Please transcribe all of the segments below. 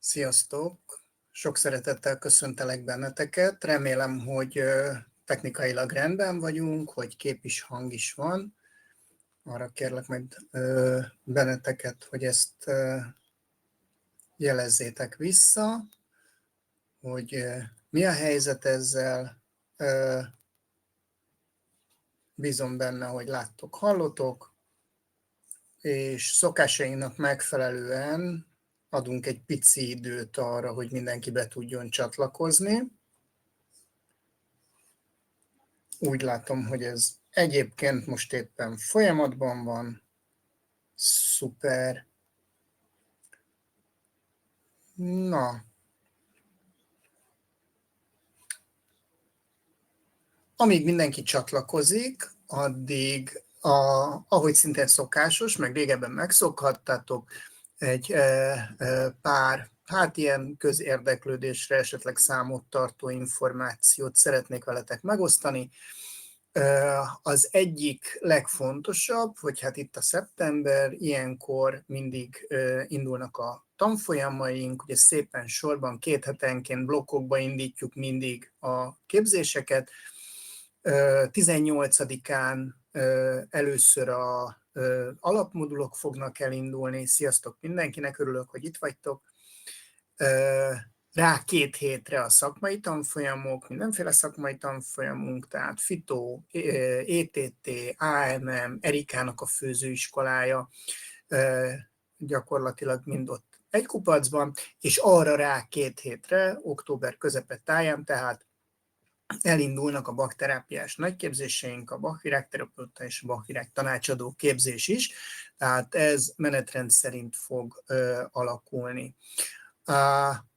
Sziasztok! Sok szeretettel köszöntelek benneteket. Remélem, hogy technikailag rendben vagyunk, hogy kép is, hang is van. Arra kérlek majd benneteket, hogy ezt jelezzétek vissza, hogy mi a helyzet ezzel. Bízom benne, hogy láttok, hallotok, és szokásainknak megfelelően adunk egy pici időt arra, hogy mindenki be tudjon csatlakozni. Úgy látom, hogy ez egyébként most éppen folyamatban van. Szuper. Na. Amíg mindenki csatlakozik, addig, ahogy szintén szokásos, meg régebben megszokhattátok, egy pár, ilyen közérdeklődésre esetleg számot tartó információt szeretnék veletek megosztani. Az egyik legfontosabb, hogy hát itt a szeptember, ilyenkor mindig indulnak a tanfolyamaink, ugye szépen sorban 2 hetenként blokkokba indítjuk mindig a képzéseket. 18-án először a alapmodulok fognak elindulni. Sziasztok mindenkinek, örülök, hogy itt vagytok. Rá 2 hétre a szakmai tanfolyamok, mindenféle szakmai tanfolyamunk, tehát FITO, ETT, AMM, Erikának a főzőiskolája, gyakorlatilag mind ott egy kupacban, és arra rá 2 hétre, október közepe táján, tehát elindulnak a bakterápiás nagyképzéseink, a bakvirágterapeuta és a bakvirág tanácsadó képzés is, tehát ez menetrend szerint fog alakulni.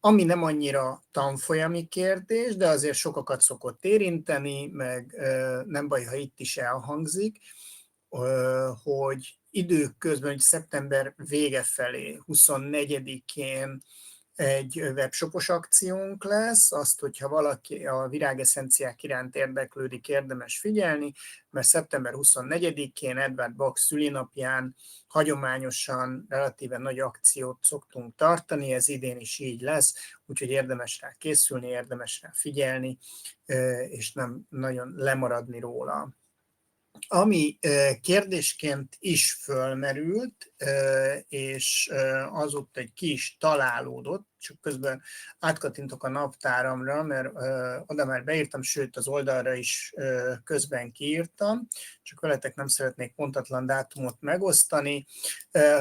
Ami nem annyira tanfolyami kérdés, de azért sokakat szokott érinteni, meg nem baj, ha itt is elhangzik, hogy időközben, hogy szeptember vége felé, 24-én egy webshopos akciónk lesz, azt, hogyha valaki a virágesszenciák iránt érdeklődik, érdemes figyelni, mert szeptember 24-én Edward Bach szülinapján hagyományosan relatíve nagy akciót szoktunk tartani, ez idén is így lesz, úgyhogy érdemes rá készülni, érdemes rá figyelni, és nem nagyon lemaradni róla. Ami kérdésként is fölmerült, és azóta egy ki is találódott, csak közben átkattintok a naptáramra, mert oda már beírtam, sőt az oldalra is közben kiírtam, csak veletek nem szeretnék pontatlan dátumot megosztani.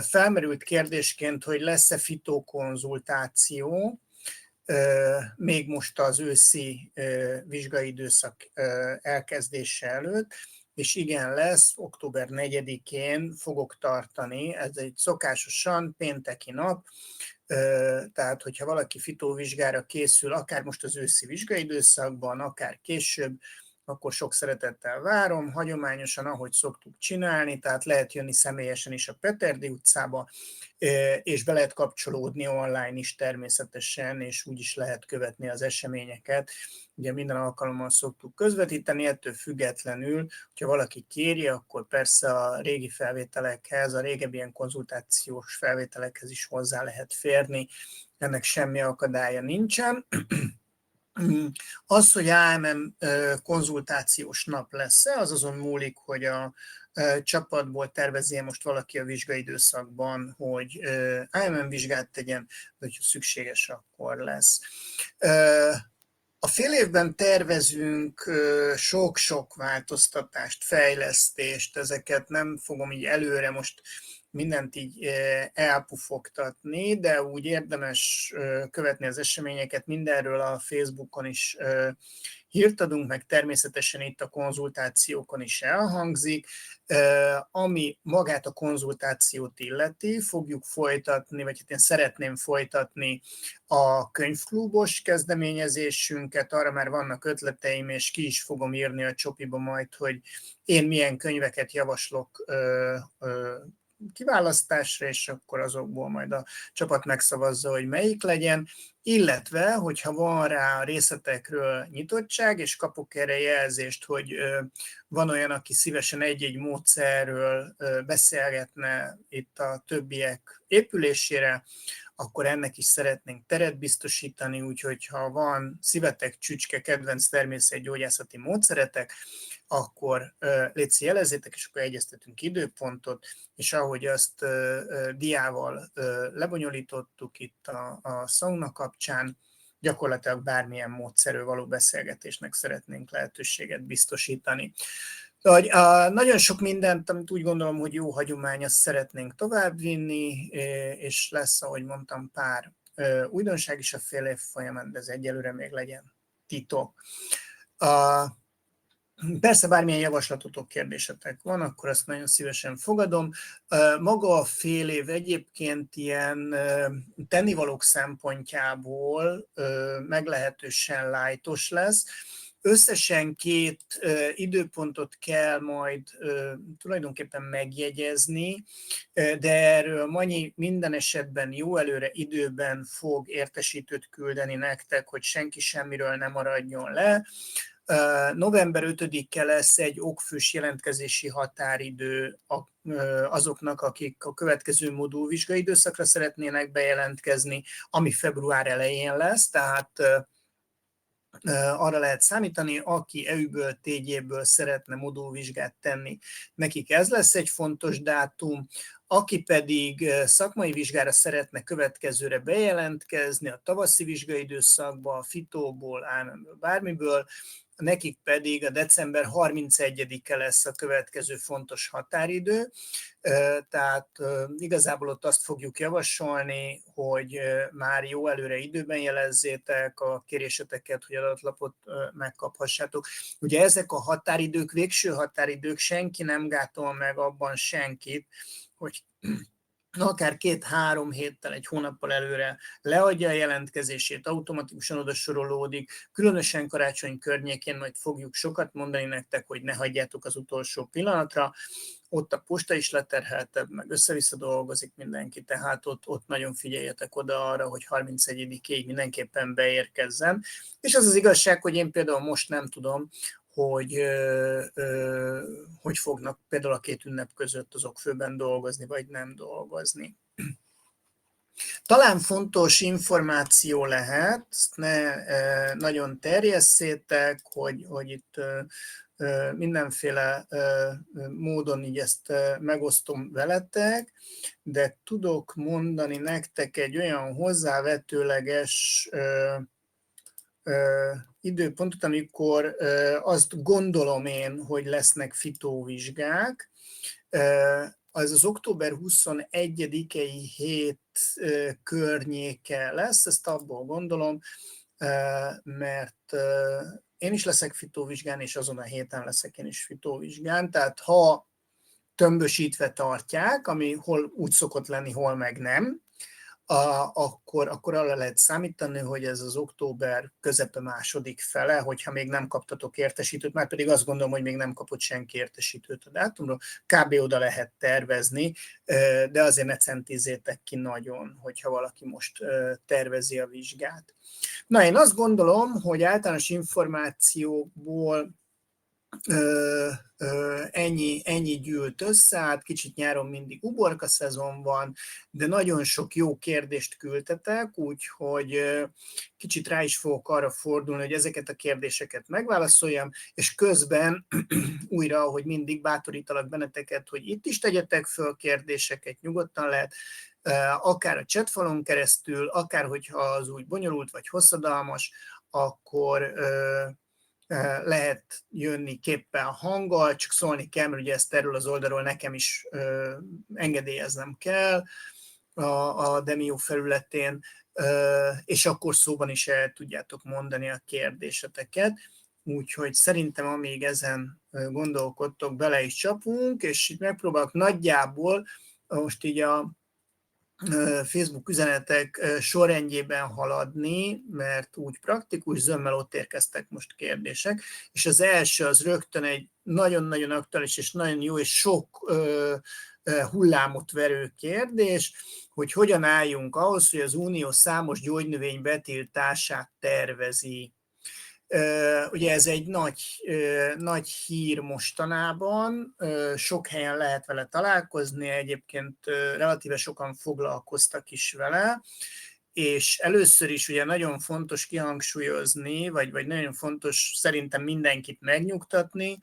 Felmerült kérdésként, hogy lesz-e FITO konzultáció, még most az őszi vizsgai időszak elkezdése előtt, és igen, lesz, október 4-én fogok tartani, ez egy szokásosan pénteki nap, tehát hogyha valaki fitóvizsgára készül, akár most az őszi vizsgai időszakban, akár később, akkor sok szeretettel várom, hagyományosan, ahogy szoktuk csinálni, tehát lehet jönni személyesen is a Peterdi utcába, és be lehet kapcsolódni online is természetesen, és úgy is lehet követni az eseményeket. Ugye minden alkalommal szoktuk közvetíteni, ettől függetlenül, hogyha valaki kéri, akkor persze a régi felvételekhez, a régebbi ilyen konzultációs felvételekhez is hozzá lehet férni, ennek semmi akadálya nincsen. Az, hogy AMM konzultációs nap lesz-e, az azon múlik, hogy a csapatból tervezi most valaki a vizsgai időszakban, hogy AMM vizsgát tegyen, de hogyha szükséges, akkor lesz. A fél évben tervezünk sok-sok változtatást, fejlesztést, ezeket nem fogom így előre most mindent így elpufogtatni, de úgy érdemes követni az eseményeket, mindenről a Facebookon is hírt adunk, meg természetesen itt a konzultációkon is elhangzik. Ami magát a konzultációt illeti, fogjuk folytatni, vagy hát én szeretném folytatni a könyvklubos kezdeményezésünket, arra már vannak ötleteim, és ki is fogom írni a csopiba majd, hogy én milyen könyveket javaslok kiválasztásra, és akkor azokból majd a csapat megszavazza, hogy melyik legyen, illetve, hogyha van rá a részletekről nyitottság, és kapok erre jelzést, hogy van olyan, aki szívesen egy-egy módszerről beszélgetne itt a többiek épülésére, akkor ennek is szeretnénk teret biztosítani, úgyhogy ha van szívetek, csücske, kedvenc természetgyógyászati módszeretek, akkor létszi jelezzétek, és akkor egyeztetünk időpontot, és ahogy azt Diával lebonyolítottuk itt a sauna kapcsán, gyakorlatilag bármilyen módszerről való beszélgetésnek szeretnénk lehetőséget biztosítani. Nagyon sok mindent, amit úgy gondolom, hogy jó hagyomány, azt szeretnénk továbbvinni, és lesz, ahogy mondtam, pár újdonság is a fél év folyamán, de ez egyelőre még legyen titok. Persze bármilyen javaslatotok, kérdésetek van, akkor azt nagyon szívesen fogadom. Maga a fél év egyébként ilyen tennivalók szempontjából meglehetősen lightos lesz. Összesen 2 időpontot kell majd tulajdonképpen megjegyezni, de erről Manyi minden esetben jó előre időben fog értesítőt küldeni nektek, hogy senki semmiről nem maradjon le. November 5-e lesz egy okfős jelentkezési határidő azoknak, akik a következő modulvizsgai időszakra szeretnének bejelentkezni, ami február elején lesz, tehát arra lehet számítani, aki EU-ből, TG-ből szeretne modulvizsgát tenni, nekik ez lesz egy fontos dátum. Aki pedig szakmai vizsgára szeretne következőre bejelentkezni, a tavaszi vizsgai időszakba, a FITO-ból, AMM-ből, bármiből, nekik pedig a december 31-e lesz a következő fontos határidő, tehát igazából ott azt fogjuk javasolni, hogy már jó előre időben jelezzétek a kéréseteket, hogy adatlapot megkaphassátok. Ugye ezek a határidők, végső határidők, senki nem gátol meg abban senkit, hogy akár 2-3 héttel, egy hónappal előre leadja a jelentkezését, automatikusan oda sorolódik, különösen karácsony környékén majd fogjuk sokat mondani nektek, hogy ne hagyjátok az utolsó pillanatra, ott a posta is leterheltebb, meg össze-vissza dolgozik mindenki, tehát ott nagyon figyeljetek oda arra, hogy 31-ig mindenképpen beérkezzen. És az az igazság, hogy én például most nem tudom, hogy fognak például a 2 ünnep között azok főben dolgozni, vagy nem dolgozni. Talán fontos információ lehet, ezt ne nagyon terjesszétek, hogy itt mindenféle módon így ezt megosztom veletek, de tudok mondani nektek egy olyan hozzávetőleges időpontot, amikor azt gondolom én, hogy lesznek fitóvizsgák. Az október 21-i hét környéke lesz, ezt abból gondolom, mert én is leszek fitóvizsgán, és azon a héten leszek én is fitóvizsgán, tehát ha tömbösítve tartják, ami hol úgy szokott lenni, hol meg nem, akkor arra lehet számítani, hogy ez az október közepe második fele, hogyha még nem kaptatok értesítőt, már pedig azt gondolom, hogy még nem kapott senki értesítőt a dátumról, kb. Oda lehet tervezni, de azért ne centízzétek ki nagyon, hogyha valaki most tervezi a vizsgát. Na, én azt gondolom, hogy általános információból ennyi gyűlt össze, hát kicsit nyáron mindig uborka szezon van, de nagyon sok jó kérdést küldtetek, úgyhogy kicsit rá is fogok arra fordulni, hogy ezeket a kérdéseket megválaszoljam, és közben újra, ahogy mindig bátorítalak benneteket, hogy itt is tegyetek föl kérdéseket, nyugodtan lehet, akár a chatfalon keresztül, akár hogyha az úgy bonyolult vagy hosszadalmas, akkor lehet jönni képpel, hanggal, csak szólni kell, mert ugye ezt erről az oldalról nekem is engedélyeznem kell a Demio felületén, és akkor szóban is el tudjátok mondani a kérdéseteket. Úgyhogy szerintem amíg ezen gondolkodtok, bele is csapunk, és így megpróbálok nagyjából most így a Facebook üzenetek sorrendjében haladni, mert úgy praktikus, zömmel ott érkeztek most kérdések, és az első az rögtön egy nagyon-nagyon aktuális és nagyon jó és sok hullámot verő kérdés, hogy hogyan álljunk ahhoz, hogy az Unió számos gyógynövény betiltását tervezi. Ugye ez egy nagy hír mostanában, sok helyen lehet vele találkozni, egyébként relatíve sokan foglalkoztak is vele, és először is ugye nagyon fontos kihangsúlyozni, vagy nagyon fontos szerintem mindenkit megnyugtatni,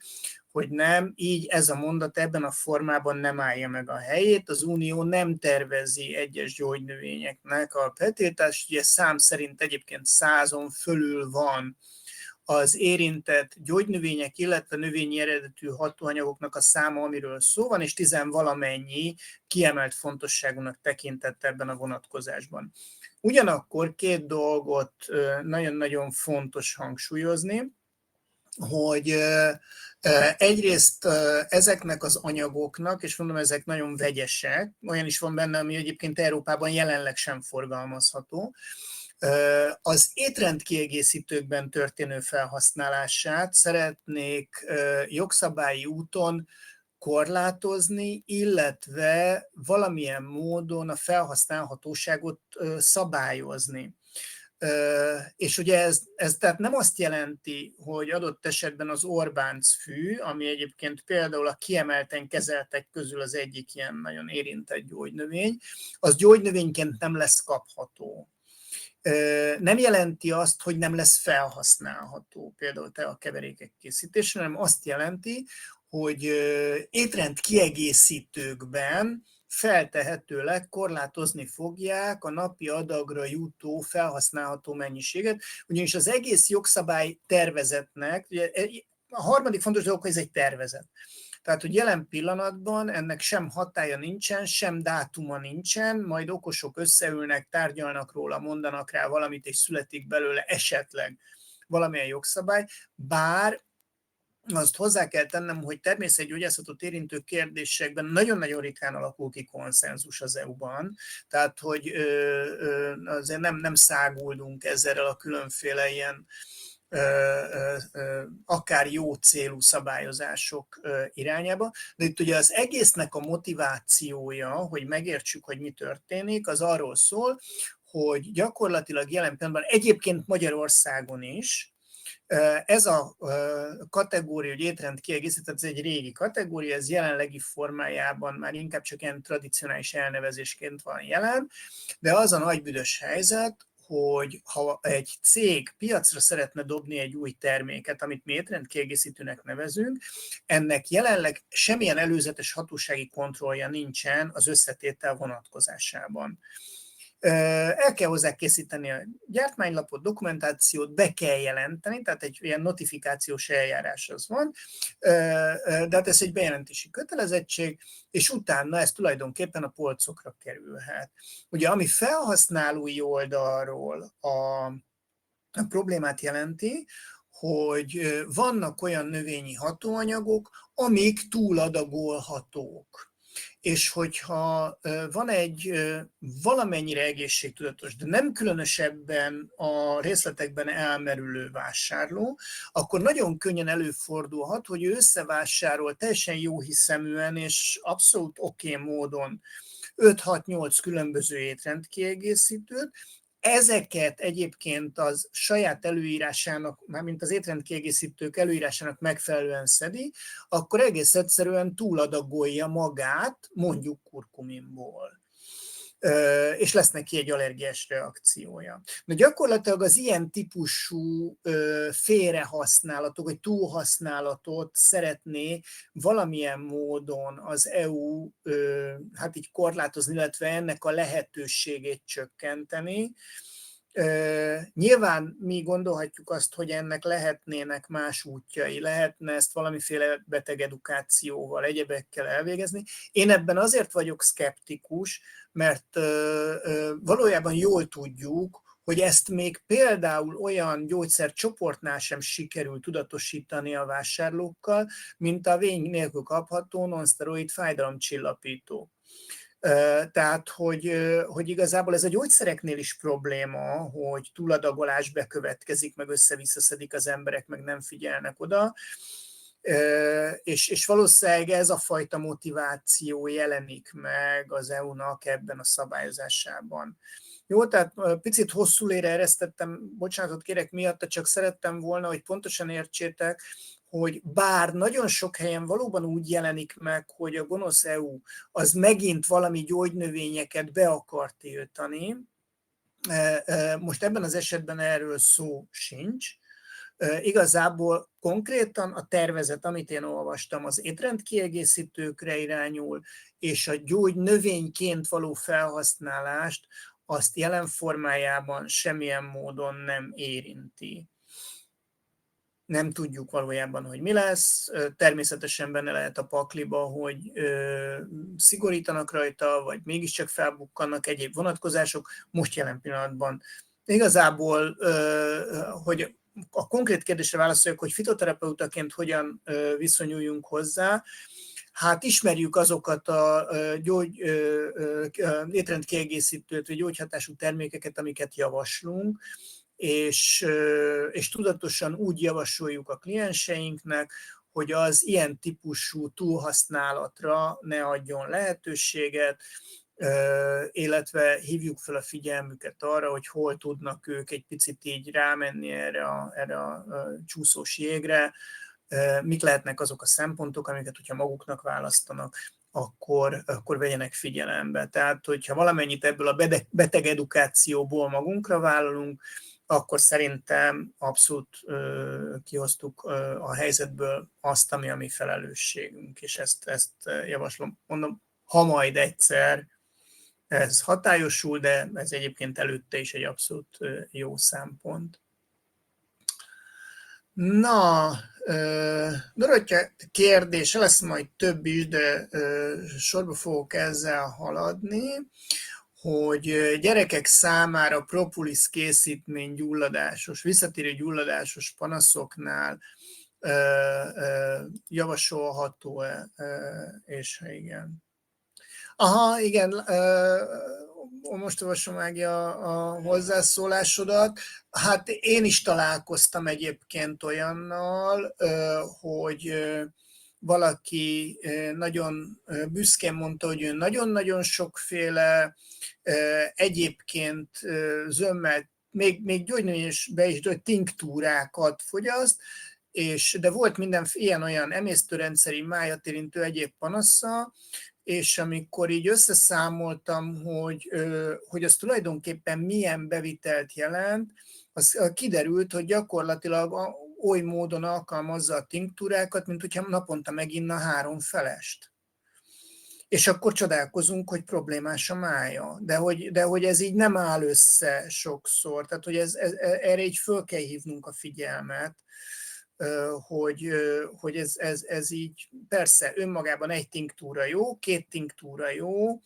hogy nem, így ez a mondat ebben a formában nem állja meg a helyét. Az Unió nem tervezi egyes gyógynövényeknek a betiltást, ugye szám szerint egyébként 100-on fölül van az érintett gyógynövények, illetve növényi eredetű hatóanyagoknak a száma, amiről szó van, és 10-valamennyi kiemelt fontosságúnak tekintett ebben a vonatkozásban. Ugyanakkor két dolgot nagyon-nagyon fontos hangsúlyozni, hogy egyrészt ezeknek az anyagoknak, és mondom, ezek nagyon vegyesek, olyan is van benne, ami egyébként Európában jelenleg sem forgalmazható, az étrendkiegészítőkben történő felhasználását szeretnék jogszabályi úton korlátozni, illetve valamilyen módon a felhasználhatóságot szabályozni. És ugye ez tehát nem azt jelenti, hogy adott esetben az Orbánc-fű, ami egyébként például a kiemelten kezeltek közül az egyik ilyen nagyon érintett gyógynövény, az gyógynövényként nem lesz kapható. Nem jelenti azt, hogy nem lesz felhasználható például a keverékek készítésre, hanem azt jelenti, hogy étrend kiegészítőkben feltehetőleg korlátozni fogják a napi adagra jutó felhasználható mennyiséget, ugyanis az egész jogszabály tervezetnek, ugye a harmadik fontos dolog, hogy ez egy tervezet. Tehát, hogy jelen pillanatban ennek sem hatálya nincsen, sem dátuma nincsen, majd okosok összeülnek, tárgyalnak róla, mondanak rá valamit, és születik belőle esetleg valamilyen jogszabály, bár azt hozzá kell tennem, hogy természetgyógyászatot érintő kérdésekben nagyon-nagyon ritkán alakul ki konszenzus az EU-ban, tehát hogy azért nem száguldunk ezzel a különféle ilyen akár jó célú szabályozások irányába, de itt ugye az egésznek a motivációja, hogy megértsük, hogy mi történik, az arról szól, hogy gyakorlatilag jelen pillanatban egyébként Magyarországon is ez a kategória, hogy étrend kiegészített, ez egy régi kategória, ez jelenlegi formájában már inkább csak ilyen tradicionális elnevezésként van jelen, de az a nagy büdös helyzet, hogy ha egy cég piacra szeretne dobni egy új terméket, amit mi étrendkiegészítőnek nevezünk, ennek jelenleg semmilyen előzetes hatósági kontrollja nincsen az összetétel vonatkozásában. El kell hozzá készíteni a gyártmánylapot, dokumentációt, be kell jelenteni, tehát egy ilyen notifikációs eljárás az van, de hát ez egy bejelentési kötelezettség, és utána ez tulajdonképpen a polcokra kerülhet. Ugye ami felhasználói oldalról a problémát jelenti, hogy vannak olyan növényi hatóanyagok, amik túladagolhatók. És hogyha van egy valamennyire egészségtudatos, de nem különösebben a részletekben elmerülő vásárló, akkor nagyon könnyen előfordulhat, hogy ő összevásárol teljesen jóhiszeműen és abszolút oké módon 5-6-8 különböző étrendkiegészítőt. Ezeket egyébként az saját előírásának, mármint az étrendkiegészítők előírásának megfelelően szedi, akkor egész egyszerűen túladagolja magát, mondjuk kurkuminból. És lesz neki egy allergiás reakciója. De gyakorlatilag az ilyen típusú félrehasználatot, vagy túlhasználatot szeretné valamilyen módon az EU hát így korlátozni, illetve ennek a lehetőségét csökkenteni. Nyilván mi gondolhatjuk azt, hogy ennek lehetnének más útjai, lehetne ezt valamiféle betegedukációval, egyebekkel elvégezni. Én ebben azért vagyok szkeptikus, mert valójában jól tudjuk, hogy ezt még például olyan gyógyszercsoportnál sem sikerül tudatosítani a vásárlókkal, mint a vény nélkül kapható non-szteroid fájdalomcsillapító. Tehát, hogy igazából ez a gyógyszereknél is probléma, hogy túladagolás bekövetkezik, meg össze-vissza szedik az emberek, meg nem figyelnek oda. és valószínűleg ez a fajta motiváció jelenik meg az EU-nak ebben a szabályozásában. Jó, tehát picit hosszú lére eresztettem, bocsánatot kérek miatta, csak szerettem volna, hogy pontosan értsétek, hogy bár nagyon sok helyen valóban úgy jelenik meg, hogy a gonosz EU az megint valami gyógynövényeket be akar tiltani, most ebben az esetben erről szó sincs. Igazából konkrétan a tervezet, amit én olvastam, az étrendkiegészítőkre irányul, és a gyógynövényként való felhasználást azt jelen formájában semmilyen módon nem érinti. Nem tudjuk valójában, hogy mi lesz. Természetesen benne lehet a pakliba, hogy szigorítanak rajta, vagy mégiscsak felbukkannak egyéb vonatkozások. Most jelen pillanatban igazából, hogy a konkrét kérdésre válaszoljak, hogy fitoterapeutaként hogyan viszonyuljunk hozzá, hát ismerjük azokat a étrendkiegészítőt vagy gyógyhatású termékeket, amiket javaslunk, és tudatosan úgy javasoljuk a klienseinknek, hogy az ilyen típusú túlhasználatra ne adjon lehetőséget, illetve hívjuk fel a figyelmüket arra, hogy hol tudnak ők egy picit így rámenni erre a csúszós jégre, mik lehetnek azok a szempontok, amiket, hogyha maguknak választanak, akkor vegyenek figyelembe. Tehát, hogyha valamennyit ebből a beteg edukációból magunkra vállalunk, akkor szerintem abszolút kihoztuk a helyzetből azt, ami a mi felelősségünk, és ezt javaslom. Mondom, ha majd egyszer ez hatályosul, de ez egyébként előtte is egy abszolút jó szempont. Na, Dorottya kérdése lesz majd több is, de sorba fogok ezzel haladni, hogy gyerekek számára propolis készítmény gyulladásos, visszatérő gyulladásos panaszoknál javasolható-e, és ha igen. Aha, igen, most olvasom meg a hozzászólásodat. Hát én is találkoztam egyébként olyannal, hogy valaki nagyon büszkén mondta, hogy ő nagyon-nagyon sokféle egyébként zömmel, még gyógynövényesbe is tinktúrákat fogyaszt, de volt minden ilyen-olyan emésztőrendszeri, májat érintő egyéb panasza, és amikor így összeszámoltam, hogy az tulajdonképpen milyen bevitelt jelent, az kiderült, hogy gyakorlatilag oly módon alkalmazza a tinktúrákat, mint hogyha naponta meginna 3 felest. És akkor csodálkozunk, hogy problémás a mája. De hogy ez így nem áll össze sokszor. Tehát, hogy erre így föl kell hívnunk a figyelmet, hogy ez így, persze önmagában 1 tinktúra jó, 2 tinktúra jó,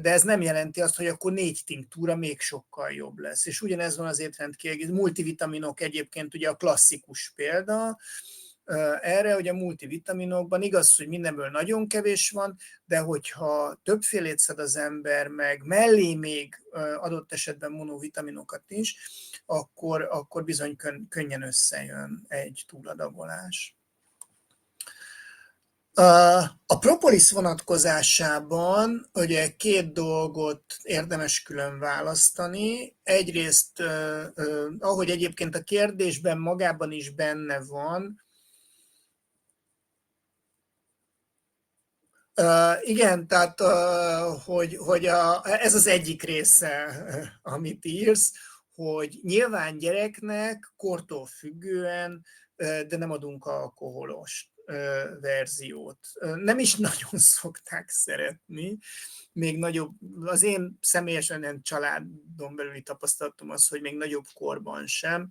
de ez nem jelenti azt, hogy akkor 4 tinktúra még sokkal jobb lesz. És ugyanez van az étrendkiegészítő. Multivitaminok egyébként ugye a klasszikus példa erre, hogy a multivitaminokban igaz, hogy mindenből nagyon kevés van, de hogyha többfélét szed az ember, meg mellé még adott esetben monovitaminokat is, akkor bizony könnyen összejön egy túladagolás. A propolis vonatkozásában ugye 2 dolgot érdemes külön választani. Egyrészt, ahogy egyébként a kérdésben magában is benne van, igen, tehát hogy ez az egyik része, amit írsz, hogy nyilván gyereknek kortól függően, de nem adunk alkoholos verziót. Nem is nagyon szokták szeretni, még nagyobb, az én személyesen családon belüli tapasztalatom az, hogy még nagyobb korban sem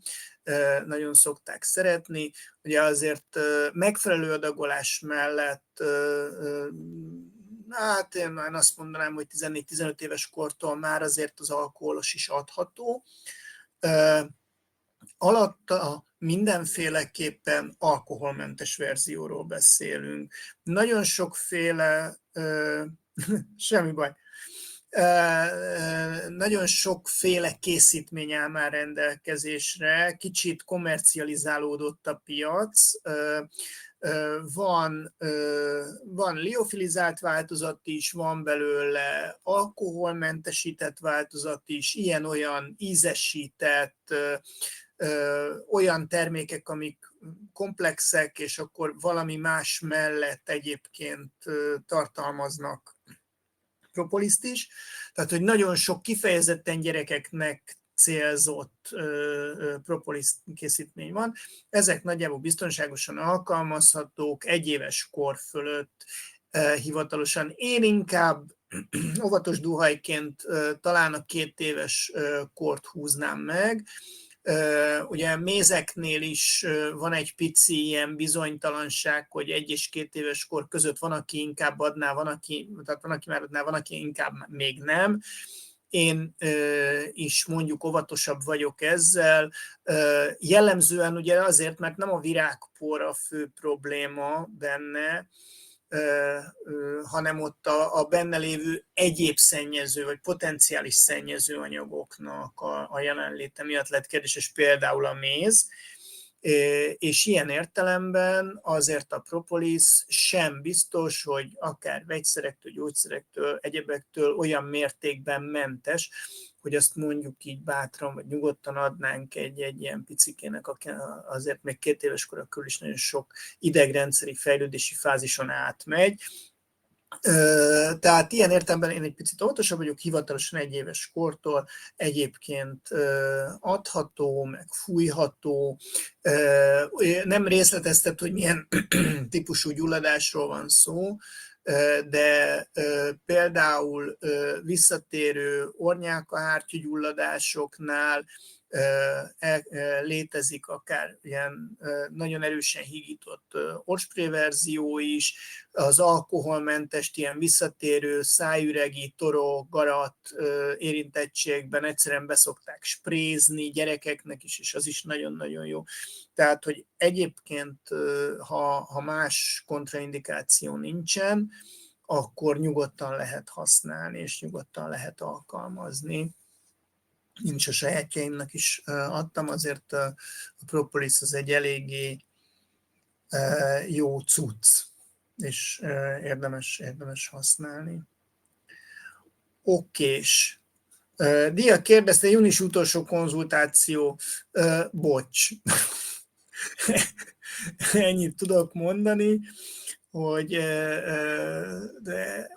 nagyon szokták szeretni. Ugye azért megfelelő adagolás mellett, hát én azt mondanám, hogy 14-15 éves kortól már azért az alkoholos is adható. Alatta mindenféleképpen alkoholmentes verzióról beszélünk. Nagyon sokféle, semmi baj, Nagyon sokféle készítmény áll már rendelkezésre, kicsit kommercializálódott a piac, van liofilizált változat is, van belőle alkoholmentesített változat is, ilyen-olyan ízesített, olyan termékek, amik komplexek, és akkor valami más mellett egyébként tartalmaznak propoliszt is. Tehát, hogy nagyon sok kifejezetten gyerekeknek célzott propolis készítmény van. Ezek nagyjából biztonságosan alkalmazhatók, 1 éves kor fölött hivatalosan. Én inkább óvatos duhajként talán a 2 éves kort húznám meg. Ugye mézeknél is van egy pici ilyen bizonytalanság, hogy 1 és 2 éves kor között van, aki inkább adná, van, aki már adná, van, aki inkább még nem. Én is mondjuk óvatosabb vagyok ezzel. Jellemzően ugye azért, mert nem a virágpor a fő probléma benne, hanem ott a benne lévő egyéb szennyező, vagy potenciális szennyező anyagoknak a jelenléte miatt lett kérdéses, például a méz, és ilyen értelemben azért a propolis sem biztos, hogy akár vegyszerektől, gyógyszerektől, egyebektől olyan mértékben mentes, hogy azt mondjuk így bátran vagy nyugodtan adnánk egy ilyen picikének, aki azért még 2 éves kor körül is nagyon sok idegrendszeri fejlődési fázison átmegy. Tehát ilyen értelemben én egy picit óvatosabb vagyok, hivatalosan 1 éves kortól, egyébként adható, meg fújható, nem részleteztet, hogy milyen típusú gyulladásról van szó, de például visszatérő ornyálkahártyagyulladásoknál létezik akár ilyen nagyon erősen hígított orrspray verzió is, az alkoholmentes ilyen visszatérő szájüregi, torok, garat érintettségben egyszerűen beszokták sprézni gyerekeknek is, és az is nagyon-nagyon jó. Tehát, hogy egyébként, ha más kontraindikáció nincsen, akkor nyugodtan lehet használni, és nyugodtan lehet alkalmazni. Nincs a sajátjaimnak is adtam, azért a propolis az egy eléggé jó cucc, és érdemes használni. Okés. Dia kérdezte, június utolsó konzultáció. Bocs. Ennyit tudok mondani, hogy de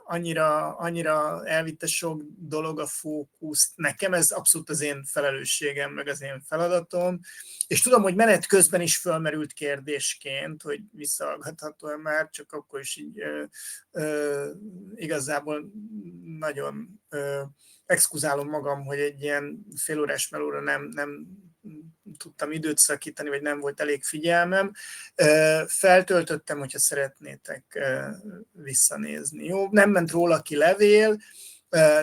annyira elvitte sok dolog a fókuszt. Nekem ez abszolút az én felelősségem, meg az én feladatom, és tudom, hogy menet közben is fölmerült kérdésként, hogy visszahallgatható-e már, csak akkor is így igazából nagyon exkuzálom magam, hogy egy ilyen félórás melóra nem tudtam időt szakítani, vagy nem volt elég figyelmem. Feltöltöttem, hogyha szeretnétek visszanézni. Jó, nem ment róla ki levél,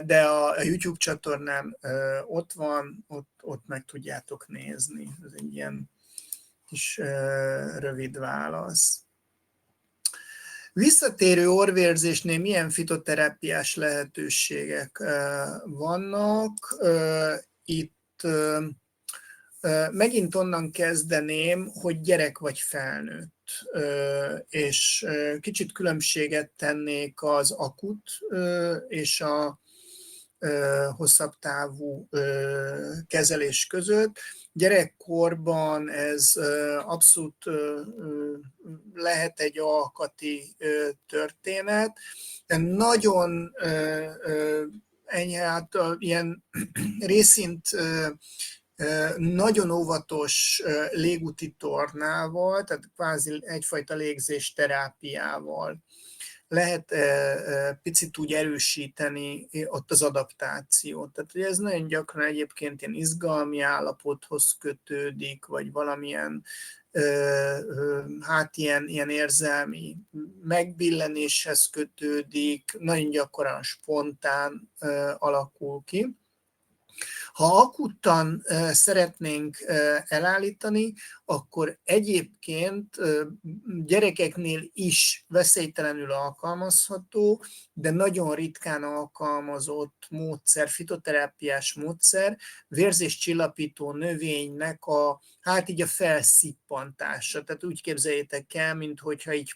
de a YouTube csatornán ott van, ott meg tudjátok nézni. Ez egy ilyen kis rövid válasz. Visszatérő orrvérzésnél milyen fitoterápiás lehetőségek vannak? Itt megint onnan kezdeném, hogy gyerek vagy felnőtt, és kicsit különbséget tennék az akut és a hosszabb távú kezelés között. Gyerekkorban ez abszolút lehet egy alkati történet, de nagyon enyhe, hát ilyen részint nagyon óvatos légúti tornával, tehát kvázi egyfajta légzésterápiával lehet picit úgy erősíteni ott az adaptációt. Tehát hogy ez nagyon gyakran egyébként ilyen izgalmi állapothoz kötődik, vagy valamilyen hát ilyen érzelmi megbillenéshez kötődik, nagyon gyakran spontán alakul ki. Ha akuttan szeretnénk elállítani, akkor egyébként gyerekeknél is veszélytelenül alkalmazható, de nagyon ritkán alkalmazott módszer, fitoterápiás módszer, vérzéscsillapító növénynek hát így a felszippantása. Tehát úgy képzeljétek el, minthogyha egy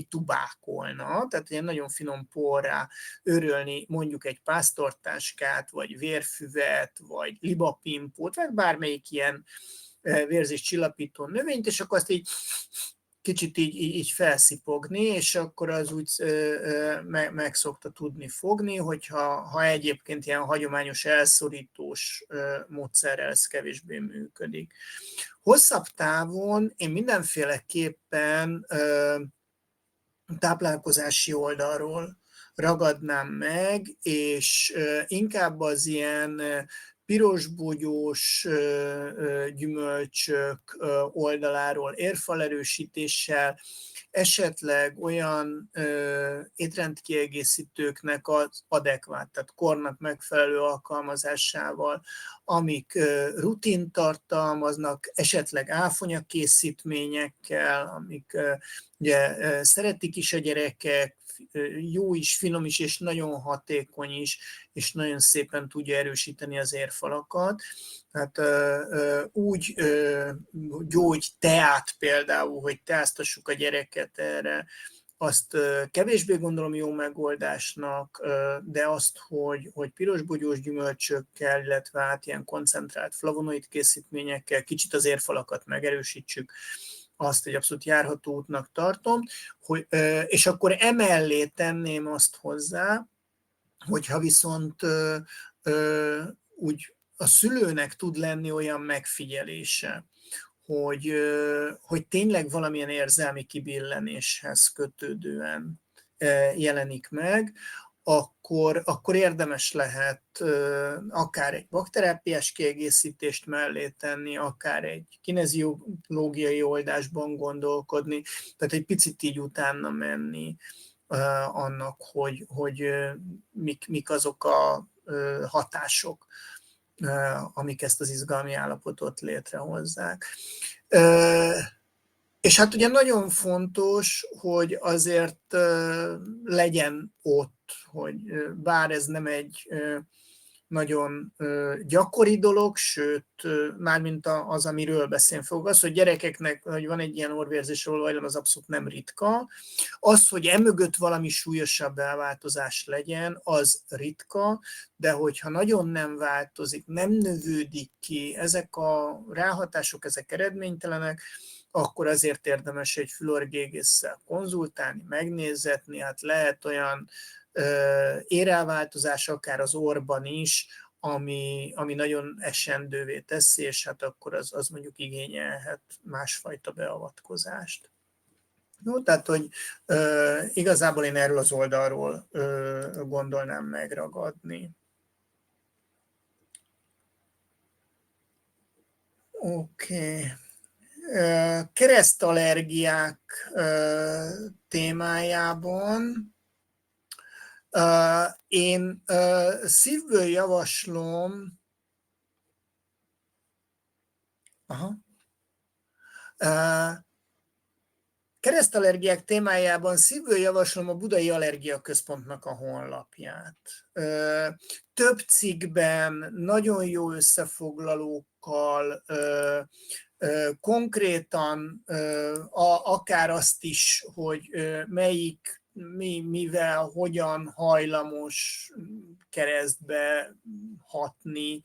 tubákolna, tehát ilyen nagyon finom porrá örölni mondjuk egy pásztortáskát, vagy vérfüvet, vagy libapimpót, vagy bármelyik ilyen vérzéscsillapító növényt, és akkor azt így kicsit így felszipogni, és akkor az úgy meg szokta tudni fogni, hogyha egyébként ilyen hagyományos elszorítós módszerrel ez kevésbé működik. Hosszabb távon én mindenféleképpen táplálkozási oldalról ragadnám meg, és inkább az ilyen pirosbogyós gyümölcsök oldaláról érfalerősítéssel, esetleg olyan étrendkiegészítőknek az adekvát, tehát kornak megfelelő alkalmazásával, amik rutint tartalmaznak, esetleg áfonyakészítményekkel, amik ugye szeretik is a gyerekek, jó is, finom is, és nagyon hatékony is, és nagyon szépen tudja erősíteni az érfalakat. Tehát úgy gyógyteát például, hogy teáztassuk a gyereket erre, azt kevésbé gondolom jó megoldásnak, de azt, hogy pirosbogyós gyümölcsökkel, illetve hát ilyen koncentrált flavonoid készítményekkel kicsit az érfalakat megerősítsük, azt egy abszolút járható útnak tartom, és akkor emellé tenném azt hozzá, hogyha viszont úgy a szülőnek tud lenni olyan megfigyelése, hogy tényleg valamilyen érzelmi kibillenéshez kötődően jelenik meg, akkor érdemes lehet akár egy bakterápiás kiegészítést mellé tenni, akár egy kineziológiai oldásban gondolkodni, tehát egy picit így utána menni annak, hogy mik azok a hatások, amik ezt az izgalmi állapotot létrehozzák. És hát ugye nagyon fontos, hogy azért legyen ott, hogy bár ez nem egy nagyon gyakori dolog, sőt, mármint az, amiről beszélni fogok, az, hogy gyerekeknek, hogy van egy ilyen orvérzés olvajlom, az abszolút nem ritka. Az, hogy emögött valami súlyosabb elváltozás legyen, az ritka, de hogyha nagyon nem változik, nem növődik ki, ezek a ráhatások, ezek eredménytelenek, akkor azért érdemes egy fülorgégésszel konzultálni, megnézetni, hát lehet olyan érelváltozás akár az orrban is, ami nagyon esendővé teszi, és hát akkor az mondjuk igényelhet másfajta beavatkozást. Jó, tehát, hogy igazából én erről az oldalról gondolnám megragadni. Oké. Keresztallergiák témájában én szívből javaslom, keresztallergiák témájában szívből javaslom a Budai Allergia Központnak a honlapját. Több cikkben, nagyon jó összefoglalókkal, konkrétan akár azt is, hogy melyik, mivel, hogyan hajlamos keresztbe hatni.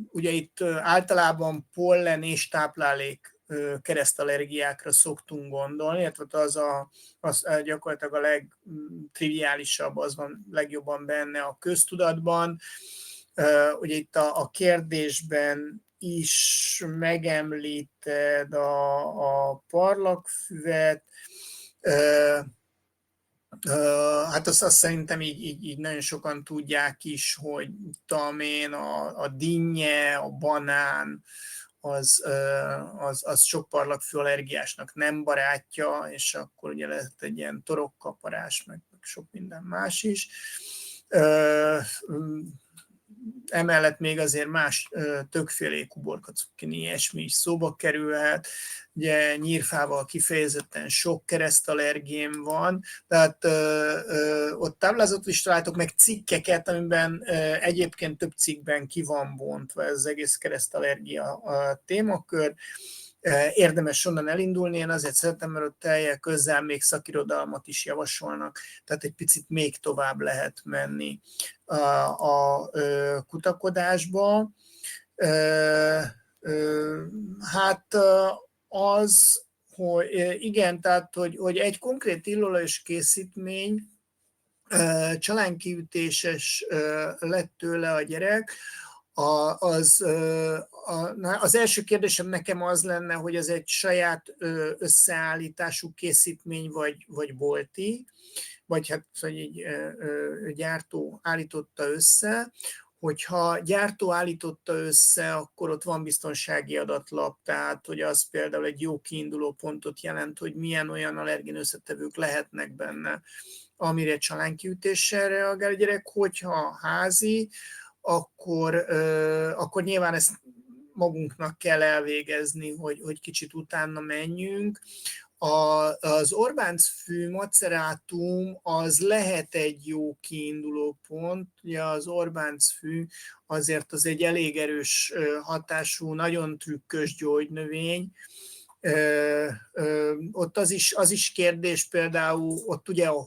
Ugye itt általában pollen és táplálék keresztallergiákra szoktunk gondolni, illetve az gyakorlatilag a legtriviálisabb, az van legjobban benne a köztudatban. Ugye itt a kérdésben is megemlíted a parlagfüvet, hát azt szerintem így nagyon sokan tudják is, hogy tudom én, a dinnye, a banán, az sok parlagfű allergiásnak nem barátja, és akkor ugye lehet egy ilyen torokkaparás, meg sok minden más is. emellett még azért más többféle uborka, cukkini, ilyesmi is szóba kerülhet. Ugye nyírfával kifejezetten sok keresztallergén van, tehát ott táblázatot is találtok, meg cikkeket, amiben egyébként több cikkben ki van bontva ez az egész keresztallergia témakör. Érdemes onnan elindulni, én azért szeretem, mert ott teljel közel még szakirodalmat is javasolnak, tehát egy picit még tovább lehet menni a kutakodásba. Hát az, hogy igen, tehát hogy egy konkrét illóolajos készítmény, csalánkiütéses lett tőle a gyerek, az első kérdésem nekem az lenne, hogy ez egy saját összeállítású készítmény, vagy bolti, vagy hát egy gyártó állította össze. Hogyha gyártó állította össze, akkor ott van biztonsági adatlap, tehát hogy az például egy jó kiinduló pontot jelent, hogy milyen olyan allergén összetevők lehetnek benne, amire csalánkiütéssel reagál a gyerek. Hogyha házi, akkor nyilván ezt magunknak kell elvégezni, hogy kicsit utána menjünk. Az Orbánc-fű macerátum az lehet egy jó kiinduló pont. Ugye az Orbánc-fű azért az egy elég erős hatású, nagyon trükkös gyógynövény. Ott az is kérdés, például ott ugye a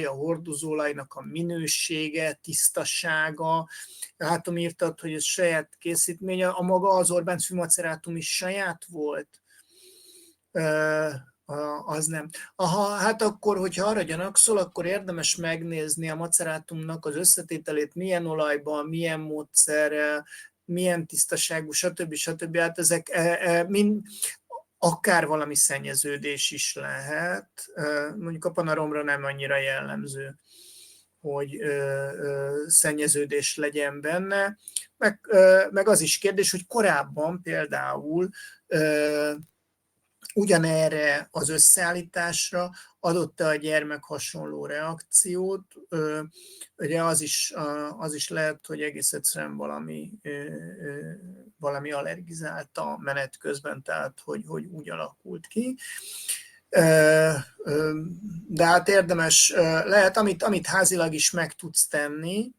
hordozóolajnak a minősége, tisztasága. Látom, írtad, hogy ez saját készítmény, a maga az Orbánc-fű macerátum is saját volt. Az nem. Hát akkor, hogyha arra gyanakszol, akkor érdemes megnézni a macerátumnak az összetételét, milyen olajban, milyen módszerrel, milyen tisztaságú, stb. Hát ezek mind akár valami szennyeződés is lehet. Mondjuk a Panaromra nem annyira jellemző, hogy szennyeződés legyen benne. Meg az is kérdés, hogy korábban például ugyanerre az összeállításra adott-e a gyermek hasonló reakciót. Ugye az is lehet, hogy egész egyszerűen valami allergizálta menet közben, tehát hogy úgy alakult ki. De hát érdemes, lehet, amit házilag is meg tudsz tenni.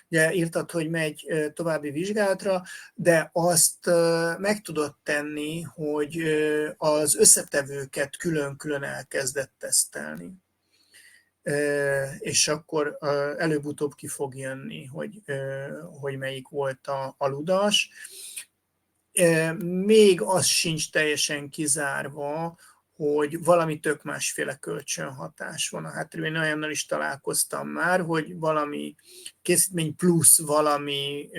Ugye írtad, hogy megy további vizsgálatra, de azt meg tudod tenni, hogy az összetevőket külön-külön elkezdett tesztelni. És akkor előbb-utóbb ki fog jönni, hogy melyik volt a ludas. Még az sincs teljesen kizárva, hogy valami tök másféle kölcsönhatás van a háttérben. Én olyannal is találkoztam már, hogy valami készítmény plusz valami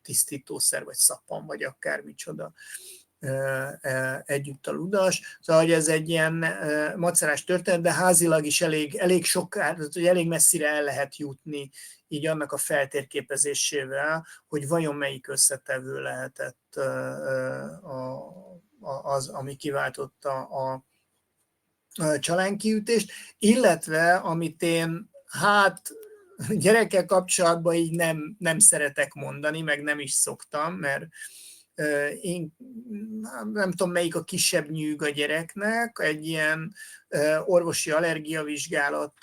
tisztítószer, vagy szappan, vagy akármicsoda együtt a ludas. Szóval, hogy ez egy ilyen macerás történet, de házilag is elég sokára, hogy elég messzire el lehet jutni így annak a feltérképezésével, hogy vajon melyik összetevő lehetett az, ami kiváltotta a csalánkiütést, illetve amit én gyerekkel kapcsolatban így nem szeretek mondani, meg nem is szoktam, mert én nem tudom, melyik a kisebb nyűg a gyereknek, egy ilyen orvosi allergiavizsgálat,